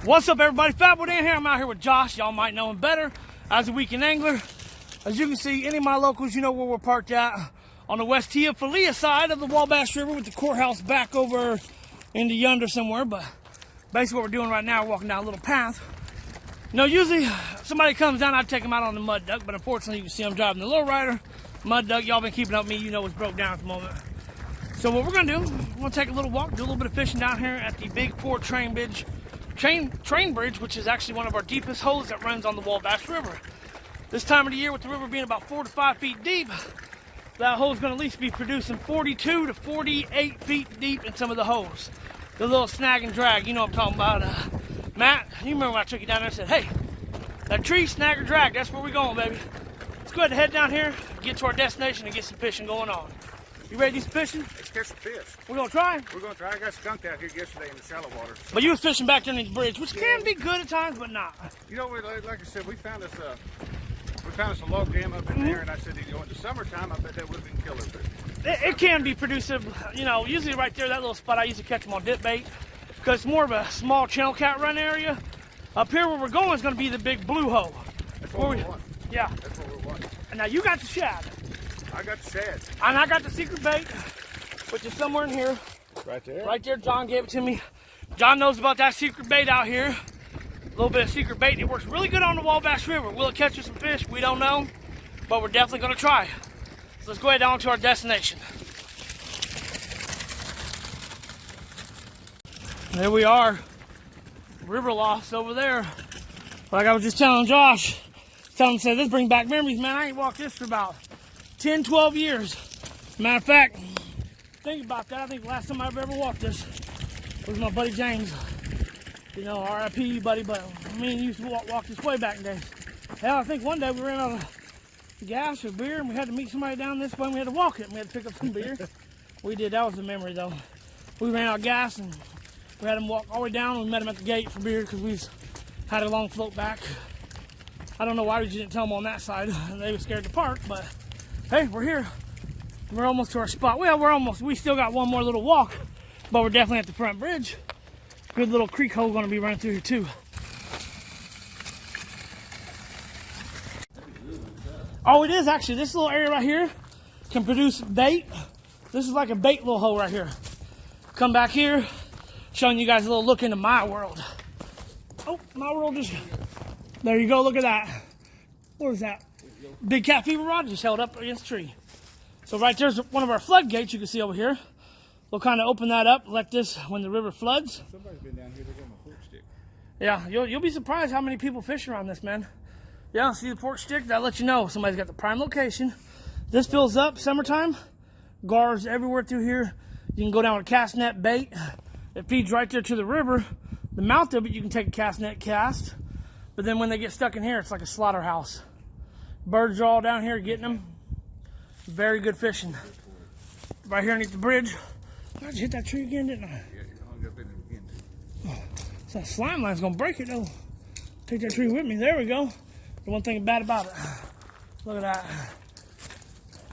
What's up, everybody? FatBoy Dan here. I'm out here with Josh. Y'all might know him better as a weekend angler. As you can see, any of my locals, you know where we're parked at on the West Tia side of the Wabash River with the courthouse back over into yonder somewhere. But basically what we're doing right now, we're walking down a little path. You know, usually somebody comes down, I'd take them out on the mud duck, but unfortunately you can see I'm driving the lowrider. Mud duck, y'all been keeping up with me, you know it's broke down at the moment. So what we're gonna do, we're gonna take a little walk, do a little bit of fishing down here at the Big Four train bridge, which is actually one of our deepest holes that runs on the Wabash River. This time of the year, with the river being about 4 to 5 feet deep, that hole is gonna at least be producing 42 to 48 feet deep in some of the holes. The little snag and drag, you know what I'm talking about. Matt, you remember when I took you down there and said, hey, that tree, snag or drag, that's where we're going, baby. Let's go ahead and head down here, get to our destination and get some fishing going on. You ready to do some fishing? Let's catch some fish. We're gonna try? We're gonna try. I got skunked out here yesterday in the shallow water. But you was fishing back there in the bridge, which can be good at times, but not. You know, like I said, we found us a log jam up in there, and I said, you know, in the summertime, I bet that would have been killer. But it can be producive. You know, usually right there, that little spot, I usually catch them on dip bait because it's more of a small channel cat run area. Up here where we're going is going to be the big blue hole. That's what we want. Yeah. That's what we want. And now you got the shad. I got the shad. And I got the secret bait, which is somewhere in here. Right there? Right there, John gave it to me. John knows about that secret bait out here. A little bit of secret bait. It works really good on the Wabash River. Will it catch us some fish? We don't know, but we're definitely going to try. So let's go ahead down to our destination. There we are. River lost over there. Like I was just telling Josh, said this brings back memories, man. I ain't walked this for about 10, 12 years. Matter of fact, think about that. I think the last time I've ever walked this was my buddy James. You know, RIP, buddy, but me and you used to walk this way back in the days. Hell, I think one day we ran out of gas or beer and we had to meet somebody down this way and we had to walk it and we had to pick up some beer. We did. That was the memory, though. We ran out of gas and we had them walk all the way down. We met them at the gate for beer because we had a long float back. I don't know why we didn't tell them on that side. They were scared to park, but hey, we're here. We're almost to our spot. Well, we're almost. We still got one more little walk, but we're definitely at the front bridge. Good little creek hole going to be running through here too. Oh, it is actually. This little area right here can produce bait. This is like a bait little hole right here. Come back here, showing you guys a little look into my world. Oh, my world just... There you go, look at that. What is that? Big cat fever rod just held up against a tree. So right there's one of our floodgates you can see over here. We'll kind of open that up, let this, when the river floods. Somebody's been down here, they're going to fork stick. Yeah, you'll be surprised how many people fish around this, man. Yeah, see the pork stick? That'll let you know somebody's got the prime location. This fills up summertime. Gars everywhere through here. You can go down with a cast net bait. It feeds right there to the river. The mouth of it, you can take a cast net cast. But then when they get stuck in here, it's like a slaughterhouse. Birds are all down here getting them. Very good fishing. Right here underneath the bridge. I just hit that tree again, didn't I? Yeah, you hung up in it again. Oh, so that slime line's gonna break it though. Take that tree with me. There we go. The one thing bad about it. Look at that.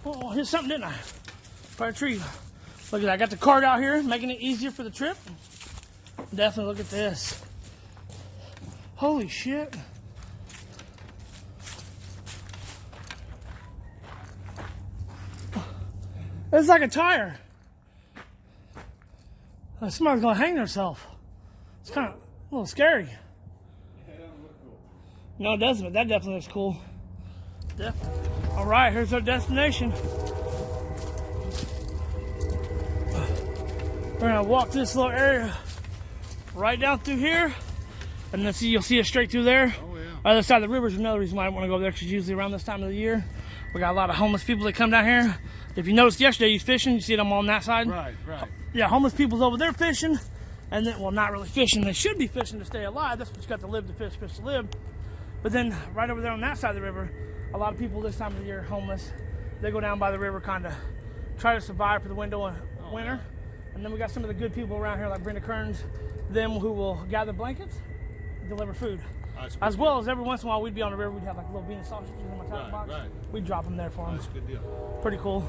Oh, hit something, didn't I? By a tree. Look at that. I got the cart out here, making it easier for the trip. Definitely look at this. Holy shit. It's like a tire. Somebody's gonna hang themselves. It's kind of a little scary. Yeah, that doesn't look cool. No, it doesn't, but that definitely looks cool. Definitely. All right, here's our destination. We're gonna walk this little area right down through here, and then you'll see us straight through there. Oh, yeah. Other side of the river is another reason why I want to go there, because usually around this time of the year, we got a lot of homeless people that come down here. If you noticed yesterday, you fishing, you see them on that side. Right. Yeah, homeless people's over there fishing, and then, well, not really fishing. They should be fishing to stay alive. That's what you got to live to fish, fish to live. But then right over there on that side of the river, a lot of people this time of the year are homeless. They go down by the river, kind of try to survive for the winter. And then we got some of the good people around here, like Brenda Kearns, them who will gather blankets, deliver food. As well as every once in a while, we'd be on the river, we'd have like little bean sausages in my tackle box. Right. We'd drop them there for them. That's a good deal. Pretty cool.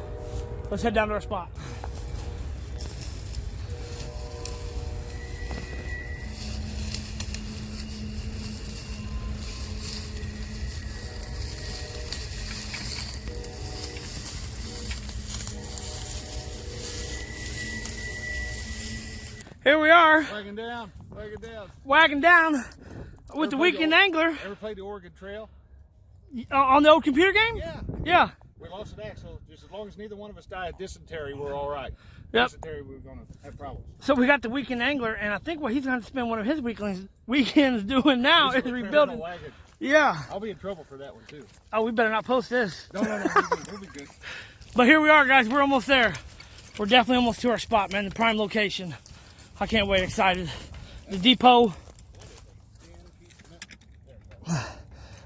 Let's head down to our spot. Here we are. Wagging down. Wagging down. Wagging down with the Weekend Angler. Ever played the Oregon Trail? On the old computer game? Yeah. Yeah. We lost an axle. Just as long as neither one of us die of dysentery, we're all right. Yep. Dysentery, we're going to have problems. So we got the Weekend Angler, and I think what he's going to spend one of his weekends doing now is rebuilding. Yeah. I'll be in trouble for that one, too. Oh, we better not post this. No. We'll be good. But here we are, guys. We're almost there. We're definitely almost to our spot, man. The prime location. I can't wait. Excited. The depot.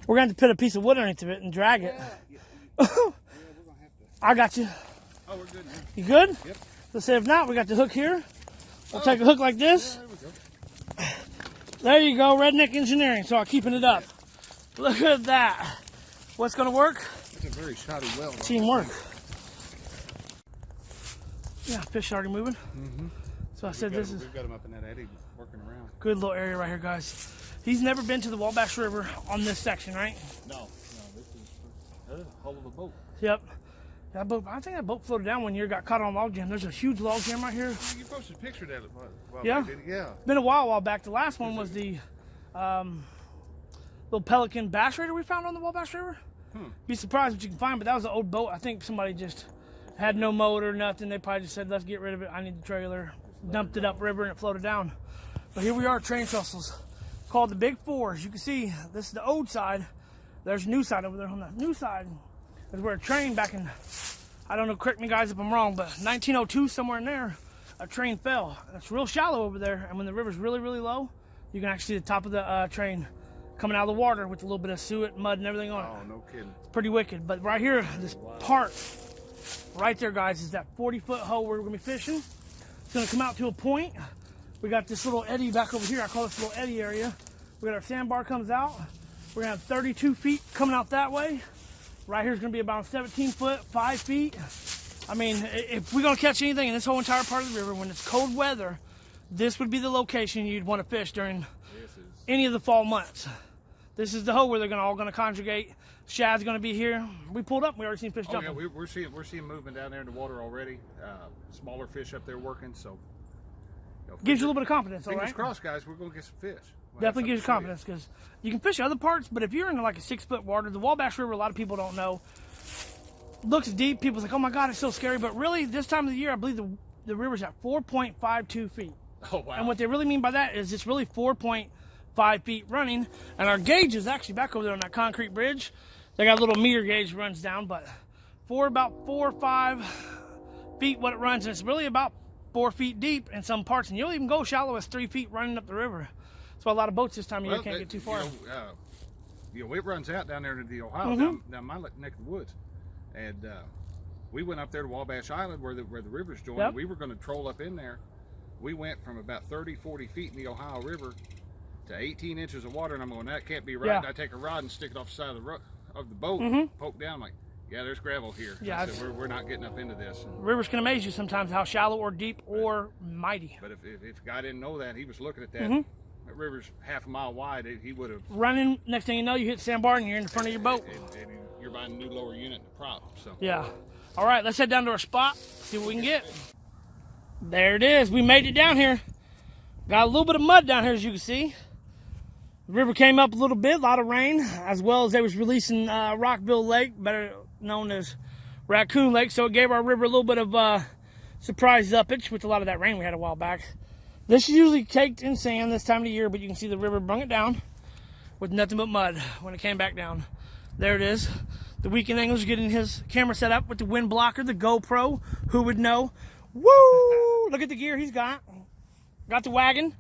We're going to have to put a piece of wood underneath it and drag it. We're going to have to. I got you. Oh, we're good, man. You good? Yep. Let's say if not, we got the hook here. We'll take a hook like this. Yeah, there we go. There you go. Redneck engineering. So I'm keeping it up. Look at that. What's going to work? It's a very shoddy weld. Teamwork. Yeah, fish already moving. Mm-hmm. So I said this is we've got him up in that eddy working around. good little area right here, guys. He's never been to the Wabash River on this section, right? No, this is a hull of a boat. Yep. That boat, I think that boat floated down one year, got caught on a log jam. There's a huge log jam right here. You posted a picture of that. Yeah. Yeah. Been a while back. The last one was the little pelican bass raider we found on the Wabash River. Be surprised what you can find, but that was an old boat. I think somebody just had no motor, nothing. They probably just said, let's get rid of it. I need the trailer. Dumped it upriver and it floated down. But here we are, train trestles, called the Big Four. As you can see, this is the old side. There's a new side over there. On the new side is where a train back in, I don't know, correct me guys if I'm wrong, but 1902, somewhere in there, a train fell. It's real shallow over there, and when the river's really, really low, you can actually see the top of the train coming out of the water with a little bit of suet, mud, and everything on it. Oh, no kidding. It's pretty wicked. But right here, this part, right there, guys, is that 40-foot hole where we're going to be fishing. It's going to come out to a point. We got this little eddy back over here. I call this little eddy area. We got our sandbar comes out. We're going to have 32 feet coming out that way. Right here is going to be about 17 foot, 5 feet. I mean, if we're going to catch anything in this whole entire part of the river, when it's cold weather, this would be the location you'd want to fish during any of the fall months. This is the hole where they're all going to congregate. Shad's going to be here. We pulled up. We already seen fish jumping. Yeah, we're seeing movement down there in the water already. Smaller fish up there working, so gives you a little bit of confidence. All right. Fingers crossed, guys. We're going to get some fish. Definitely gives you confidence because you can fish other parts, but if you're in like a 6-foot water, the Wabash River, a lot of people don't know, looks deep. People's like, oh my God, it's so scary. But really, this time of the year, I believe the river's at 4.52 feet. Oh wow! And what they really mean by that is it's really 4.5 feet running, and our gauge is actually back over there on that concrete bridge. They got a little meter gauge runs down, but about 4 or 5 feet what it runs, and it's really about 4 feet deep in some parts, and you'll even go shallow as 3 feet running up the river. That's why a lot of boats this time of year can't get too far. It runs out down there to the Ohio, down my neck of the woods, and we went up there to Wabash Island where the rivers join. Yep. We were going to troll up in there. We went from about 30-40 feet in the Ohio River to 18 inches of water, and I'm going, that can't be right. Yeah. I take a rod and stick it off the side of the boat, poke down. I'm like, yeah, there's gravel here. Yeah, I said, we're not getting up into this. Rivers can amaze you sometimes how shallow or deep or mighty. But if a guy didn't know that, he was looking at that. That river's half a mile wide. He would have running. Next thing you know, you hit the sandbar and you're in the front of your boat. And you're buying a new lower unit and a prop. So yeah. All right, let's head down to our spot. See what we can get. There it is. We made it down here. Got a little bit of mud down here, as you can see. The river came up a little bit, a lot of rain, as well as they was releasing Rockville Lake, better known as Raccoon Lake, so it gave our river a little bit of surprise uppage with a lot of that rain we had a while back. This is usually caked in sand this time of the year, but you can see the river brung it down with nothing but mud when it came back down. There it is. The Weekend Angler's getting his camera set up with the wind blocker, the GoPro. Who would know? Woo! Look at the gear he's got. Got the wagon.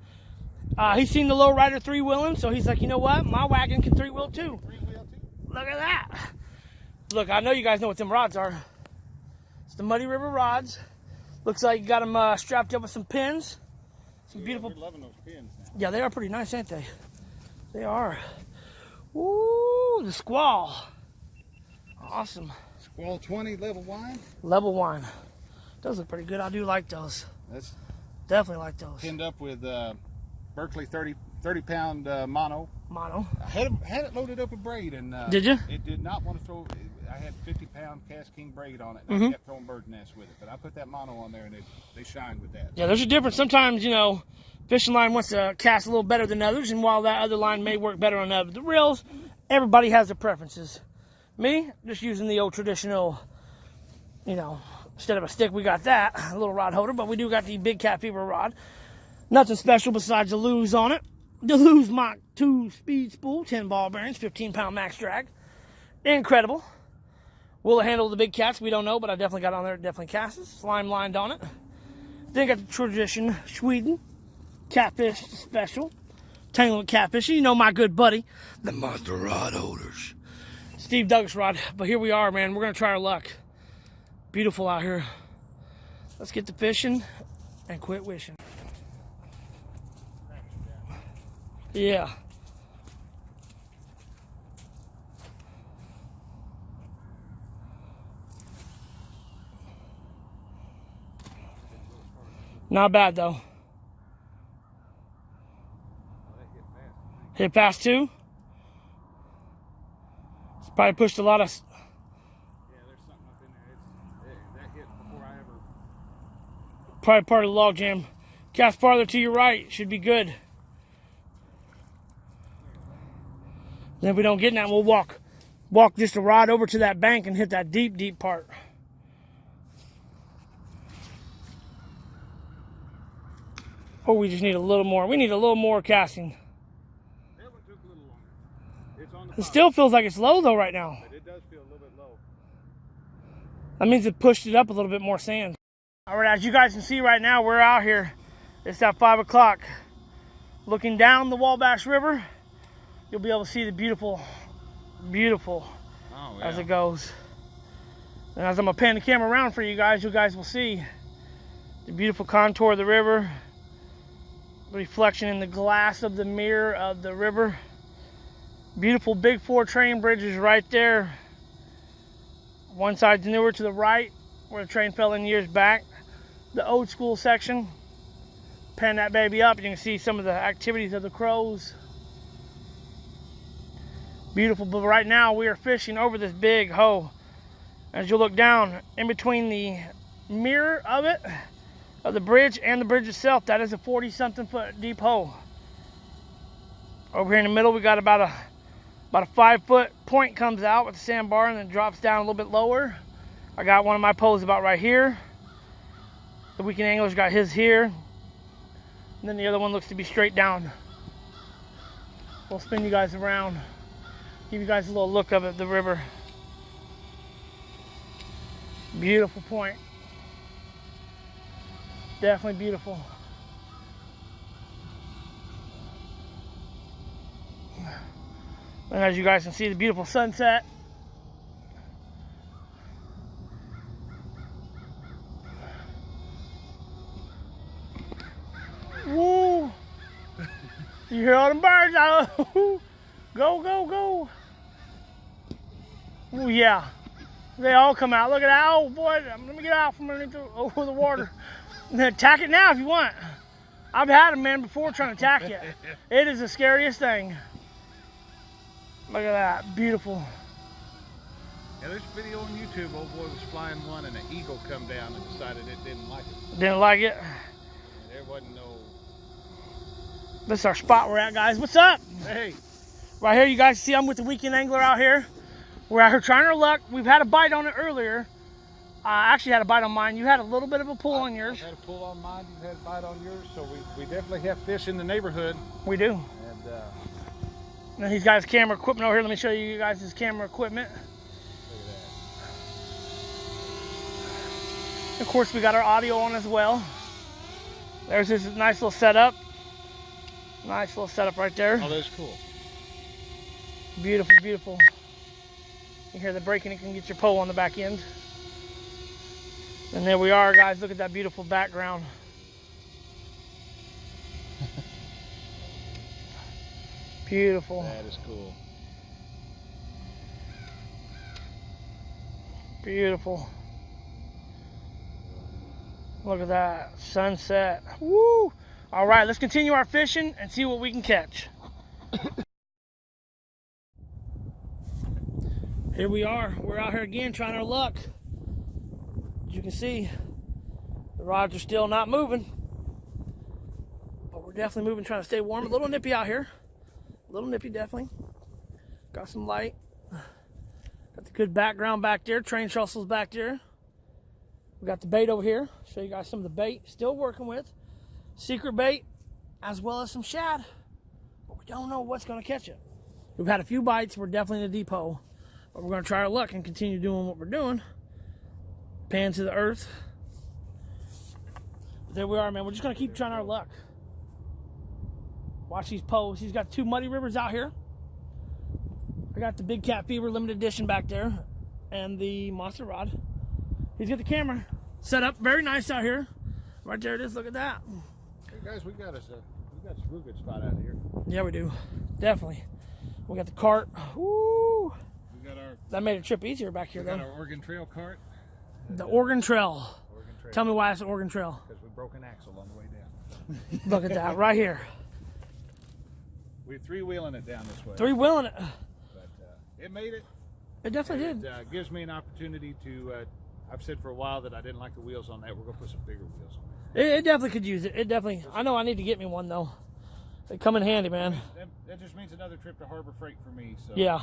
He's seen the low rider 3-wheeling, so he's like, you know what? My wagon can 3-wheel too. Look at that. Look, I know you guys know what them rods are. It's the Muddy River rods. Looks like you got them strapped up with some pins. Some beautiful. We're loving those pins now. Yeah, they are pretty nice, ain't they? They are. Ooh, the squall. Awesome. Squall 20 level wine. Level wine. Those look pretty good. I do like those. That's definitely like those. Pinned up with Berkeley 30-pound mono. Mono. I had it loaded up with braid, and did you? It did not want to throw. I had 50-pound cast king braid on it. And I kept throwing bird nests with it, but I put that mono on there, and they shined with that. Yeah, there's a difference. Sometimes, you know, fishing line wants to cast a little better than others, and while that other line may work better on the reels, everybody has their preferences. Me, just using the old traditional, you know, instead of a stick, we got that, a little rod holder, but we do got the big cat fever rod. Nothing special besides the Lew's on it. The Lew's Mach 2 speed spool, 10 ball bearings, 15-pound max drag. Incredible. Will it handle the big cats? We don't know, but I definitely got on there. It definitely casts. Slime lined on it. Then got the tradition Sweden catfish special. Tangling with catfish. You know my good buddy, the monster rod holders. Steve Douglas rod. But here we are, man. We're going to try our luck. Beautiful out here. Let's get to fishing and quit wishing. Yeah. Not bad though. Hit past two. It's probably pushed a lot of. Yeah, there's something up in there. That hit before I ever. Probably part of the log jam. Cast farther to your right. Should be good. Then if we don't get that, we'll walk just a rod over to that bank and hit that deep, deep part. Or we just need a little more. We need a little more casting. That one took a little longer. It's on the It still feels like it's low though right now. But it does feel a little bit low. That means it pushed it up a little bit more sand. All right, as you guys can see right now, we're out here. It's at 5 o'clock. Looking down the Wabash River, you'll be able to see the beautiful as it goes. And as I'm gonna pan the camera around for you guys will see the beautiful contour of the river, the reflection in the glass of the mirror of the river. Beautiful big 4 train bridges right there. One side's newer to the right, where the train fell in years back. The old school section. Pan that baby up, and you can see some of the activities of the crows. Beautiful, but right now we are fishing over this big hoe. As you look down, in between the mirror of it, of the bridge and the bridge itself, that is a 40-something foot deep hole. Over here in the middle, we got about a 5-foot point comes out with the sandbar and then drops down a little bit lower. I got one of my poles about right here. The Weekend Angler's got his here. And then the other one looks to be straight down. We'll spin you guys around. Give you guys a little look of it, the river. Beautiful point. Definitely beautiful. And as you guys can see, the beautiful sunset. Woo! You hear all them birds out? Go, go, go. Oh yeah, they all come out. Look at that. Oh boy, let me get out from underneath over the water. Attack it now if you want. I've had a man before trying to attack it. It is the scariest thing. Look at that, beautiful. Yeah, there's a video on YouTube. Old boy was flying one, and an eagle come down and decided it didn't like it. Didn't like it. There wasn't no. This is our spot we're at, guys. What's up? Hey. Right here, you guys see I'm with the Weekend Angler out here. We're out here trying our luck. We've had a bite on it earlier. I actually had a bite on mine. You had a little bit of a pull on yours. I had a pull on mine. You had a bite on yours. So we definitely have fish in the neighborhood. We do. And he's got his camera equipment over here. Let me show you guys his camera equipment. Look at that. Of course, we got our audio on as well. There's his nice little setup. Nice little setup right there. Oh, that's cool. Beautiful, beautiful. You hear the braking, you can get your pole on the back end. And there we are, guys. Look at that beautiful background. Beautiful. That is cool. Beautiful. Look at that sunset. Woo! All right, let's continue our fishing and see what we can catch. Here we are. We're out here again trying our luck. As you can see, the rods are still not moving. But we're definitely moving, trying to stay warm. A little nippy out here. A little nippy, definitely. Got some light. Got the good background back there. Train trussels back there. We got the bait over here. Show you guys some of the bait. Still working with. Secret bait, as well as some shad. But we don't know what's going to catch it. We've had a few bites. We're definitely in the deep hole. But we're going to try our luck and continue doing what we're doing. Pan to the earth. But there we are, man. We're just going to keep trying our luck. Watch these posts. He's got 2 muddy rivers out here. I got the Big Cat Fever limited edition back there. And the monster rod. He's got the camera set up. Very nice out here. Right there it is. Look at that. Hey guys, we got a real good spot out here. Yeah, we do. Definitely. We got the cart. Woo! We got our... That made a trip easier back here, though. We got our Oregon Trail cart. The Oregon Trail. Oregon Trail. Tell me why it's the Oregon Trail. Because we broke an axle on the way down. Look at that right here. We're 3-wheeling it down this way. 3-wheeling it. But it made it. It definitely did. It gives me an opportunity to... I've said for a while that I didn't like the wheels on that. We're going to put some bigger wheels on it. It definitely could use it. It definitely... I know I need to get me one, though. They come in handy, man. That just means another trip to Harbor Freight for me. So Yeah.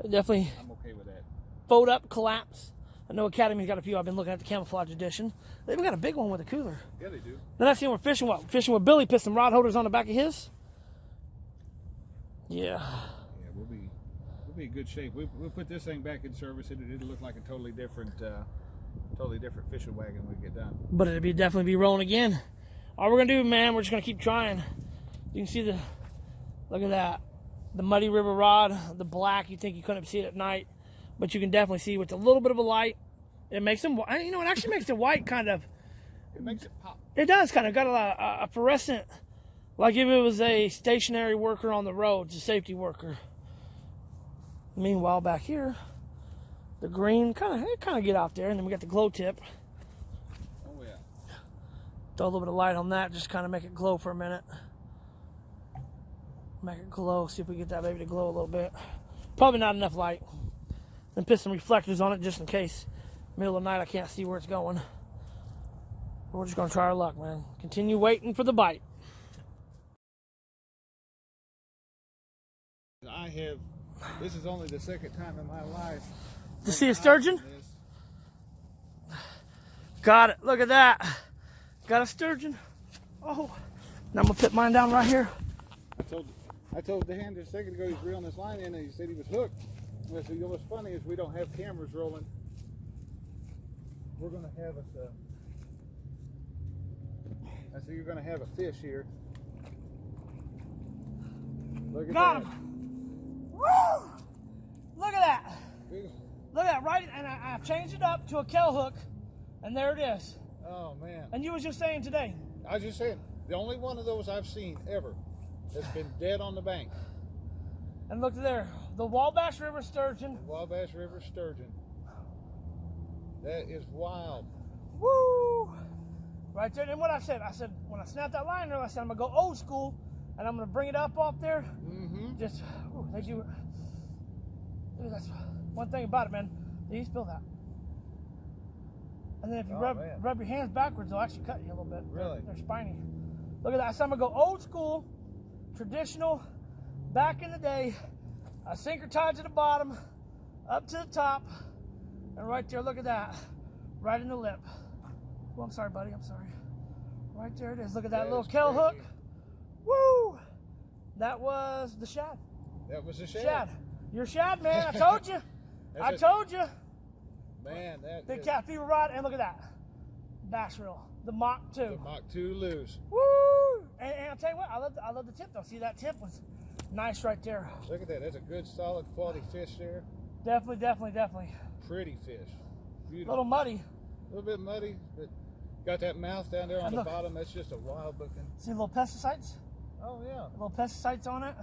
It definitely... I'm okay with that. Fold up, collapse. I know Academy's got a few. I've been looking at the camouflage edition. They've got a big one with a cooler. Yeah, they do. Then I seen we're fishing what? Fishing with Billy, put some rod holders on the back of his. Yeah. Yeah, we'll be in good shape. We'll put this thing back in service. It'll look like a totally different fishing wagon when we get done. But it'll definitely be rolling again. All we're gonna do, man, we're just gonna keep trying. You can see look at that. The Muddy River rod, the black, you think you couldn't see it at night. But you can definitely see with a little bit of a light. It makes them, you know, it actually makes the white kind of. It makes it pop. It does kind of got a fluorescent, like if it was a stationary worker on the roads, a safety worker. Meanwhile, back here, the green kind of get out there, and then we got the glow tip. Oh yeah. Throw a little bit of light on that, just kind of make it glow for a minute. Make it glow. See if we get that baby to glow a little bit. Probably not enough light. Then put some reflectors on it just in case. Middle of the night I can't see where it's going. But we're just gonna try our luck, man. Continue waiting for the bite. This is only the second time in my life To see a sturgeon? Got it. Look at that. Got a sturgeon. Oh. Now I'm gonna put mine down right here. I told Dan just a second ago he's reeling this line in and he said he was hooked. And I said, you know what's funny is we don't have cameras rolling. We're going to have I said, you're going to have a fish here. Look at Got that. him. Woo! Look at that. Look at that. Right, and I changed it up to a kell hook, and there it is. Oh, man. And you was just saying today. I was just saying, the only one of those I've seen ever that's been dead on the bank. And look there. The Wabash River Sturgeon. The Wabash River Sturgeon. That is wild. Woo! Right there. And what I said when I snapped that line there, I said I'm gonna go old school, and I'm gonna bring it up off there. Mm-hmm. Just, they do. Dude, that's one thing about it, man. You spill that. And then if you rub your hands backwards, they'll actually cut you a little bit. Really? They're spiny. Look at that. So I'm gonna go old school, traditional, back in the day. A sinker tied to the bottom, up to the top, and right there, look at that. Right in the lip. Oh, I'm sorry, buddy. I'm sorry. Right there it is. Look at that little kell hook. Woo! That was the shad. That was the shad. Shad. You're shad, man. I told you. I told you. Man, that Big Cat Fever rod, and look at that. Bass reel. The Mach 2. The Mach 2 loose. Woo! And I'll tell you what, I love the tip though. See, that tip was nice right there. Look at that. That's a good, solid, quality fish there. Definitely. Pretty fish. Beautiful. A little muddy. A little bit muddy, but got that mouth down there on the bottom. That's just a wild looking. See the little pesticides? Oh, yeah. Little pesticides on it.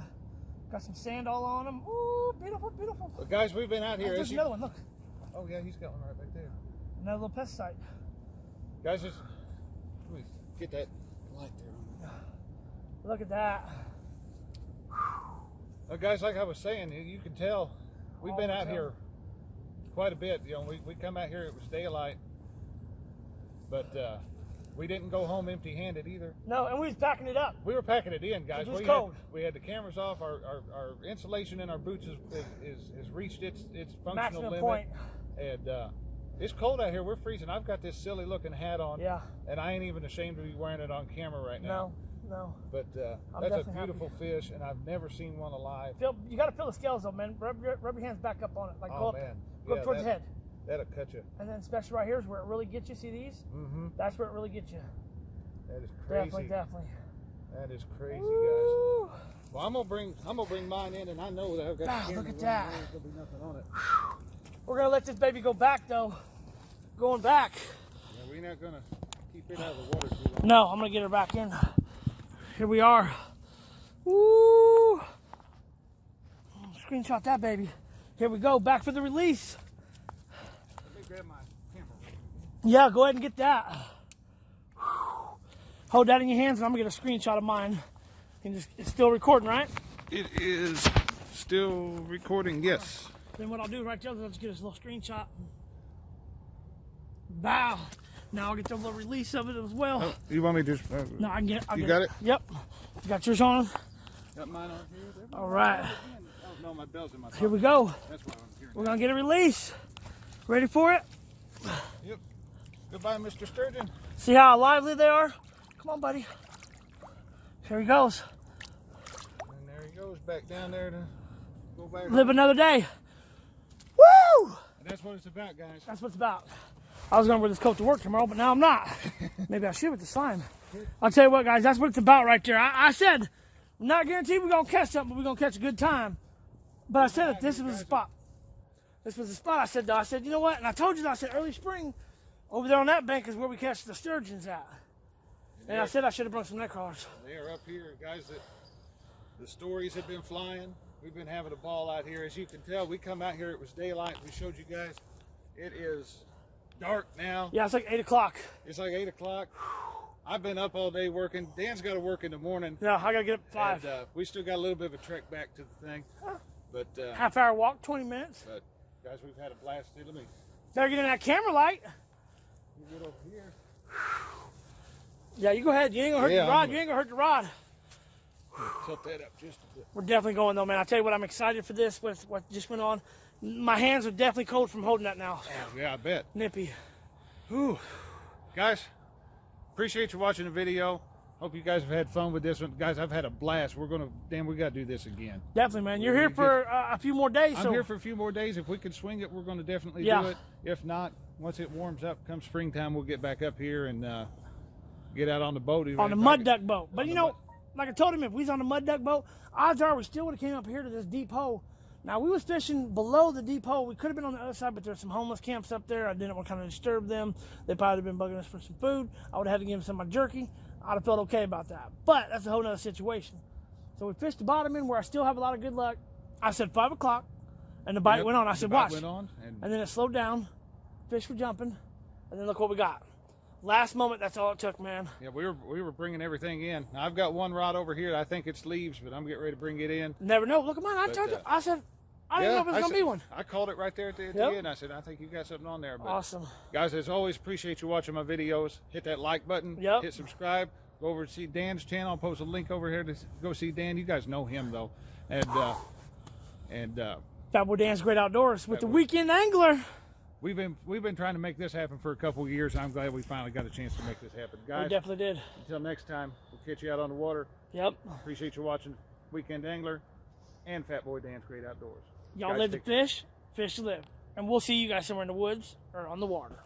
Got some sand all on them. Ooh, beautiful. Well, guys, we've been out here. There's another one, look. Oh, yeah, he's got one right back there. Another little pesticide. Guys, just let me get that light there. Look at that. Well, guys, like I was saying, you can tell we've been out here quite a bit. You know, we come out here, it was daylight, but we didn't go home empty-handed either. No, and we was packing it up. We were packing it in, guys. It was cold. We had the cameras off. Our insulation in our boots has reached its functional maximum limit. point. And it's cold out here. We're freezing. I've got this silly looking hat on. Yeah. And I ain't even ashamed to be wearing it on camera right now. No. But that's a beautiful fish, and I've never seen one alive. You got to feel the scales though, man. Rub your hands back up on it. Like go up towards the head. That'll cut you. And then especially right here is where it really gets you. See these? Mm-hmm. That's where it really gets you. That is crazy. Definitely. That is crazy, Woo. guys. Well, I'm gonna bring mine in, and I know that I've got the camera look at that. There's gonna be nothing on it. We're gonna let this baby go back though. Going back. Yeah, we're not gonna keep it out of the water too long. No, I'm gonna get her back in. Here we are. Woo! Screenshot that baby. Here we go, back for the release. Let me grab my camera. Yeah, go ahead and get that. Hold that in your hands and I'm gonna get a screenshot of mine. It's still recording, right? It is still recording, yes. Then what I'll do right there is I'll just get this little screenshot. Bow. Now I'll get the little release of it as well. Oh, you want me to just... No, I can get it. You got it? Yep. You got yours on? Got mine on here. All right. Oh, no, my belt's in my pocket. Here we go. That's why I'm here. We're going to get a release. Ready for it? Yep. Goodbye, Mr. Sturgeon. See how lively they are? Come on, buddy. Here he goes. And there he goes, back down there to go back. Live another day. Woo! And that's what it's about, guys. That's what it's about. I was going to wear this coat to work tomorrow, but now I'm not. Maybe I should with the slime. I'll tell you what, guys, that's what it's about right there. I said, I'm not guaranteed we're going to catch something, but we're going to catch a good time. But I said that this was the spot. This was the spot. I said, you know what? And I told you, I said, early spring, over there on that bank is where we catch the sturgeons at. And I said I should have brought some neck crawlers. They are up here, guys. The stories have been flying. We've been having a ball out here. As you can tell, we come out here, it was daylight. We showed you guys. It is dark now. Yeah, it's like 8 o'clock. It's like 8 o'clock. I've been up all day working. Dan's got to work in the morning. Yeah, I got to get up at 5. And, we still got a little bit of a trek back to the thing. But half-hour walk, 20 minutes. But, guys, we've had a blast. Let me... Better get in that camera light. You get over here. Yeah, you go ahead. You ain't going to hurt the rod. You ain't going to hurt the rod. Tilt that up just a bit. We're definitely going, though, man. I tell you what, I'm excited for this, with what just went on. My hands are definitely cold from holding that now. Yeah, I bet. Nippy. Whew. Guys, appreciate you watching the video. Hope you guys have had fun with this one. Guys, I've had a blast. We got to do this again. Definitely, man. You're here for a few more days. I'm here for a few more days. If we can swing it, we're going to definitely do it. If not, once it warms up, come springtime, we'll get back up here and get out on the boat. On the mud duck boat. But, you know, like I told him, if we was on the mud duck boat, odds are we still would have came up here to this deep hole. Now, we was fishing below the deep hole. We could have been on the other side, but there's some homeless camps up there. I didn't want to kind of disturb them. They probably have been bugging us for some food. I would have had to give them some of my jerky. I'd have felt okay about that. But that's a whole nother situation. So we fished the bottom end where I still have a lot of good luck. I said 5 o'clock, and the bite went on. I said, watch. Went on, and then it slowed down. Fish were jumping, and then look what we got. Last moment, that's all it took, man. Yeah, we were bringing everything in. Now, I've got one rod over here. I think it's leaves, but I'm getting ready to bring it in. Never know. Look at mine. I told you. I said, I didn't know if it was going to be one. I called it right there at the end. I said, I think you got something on there. But awesome. Guys, as always, appreciate you watching my videos. Hit that like button. Hit subscribe. Go over to see Dan's channel. I'll post a link over here to go see Dan. You guys know him, though. And FatBoy Dan's Great Outdoors with the Weekend Angler. We've been trying to make this happen for a couple of years. I'm glad we finally got a chance to make this happen. Guys, we definitely did. Until next time, we'll catch you out on the water. Yep. Appreciate you watching Weekend Angler and FatBoy Dan's Great Outdoors. Y'all live to fish, fish to live. And we'll see you guys somewhere in the woods or on the water.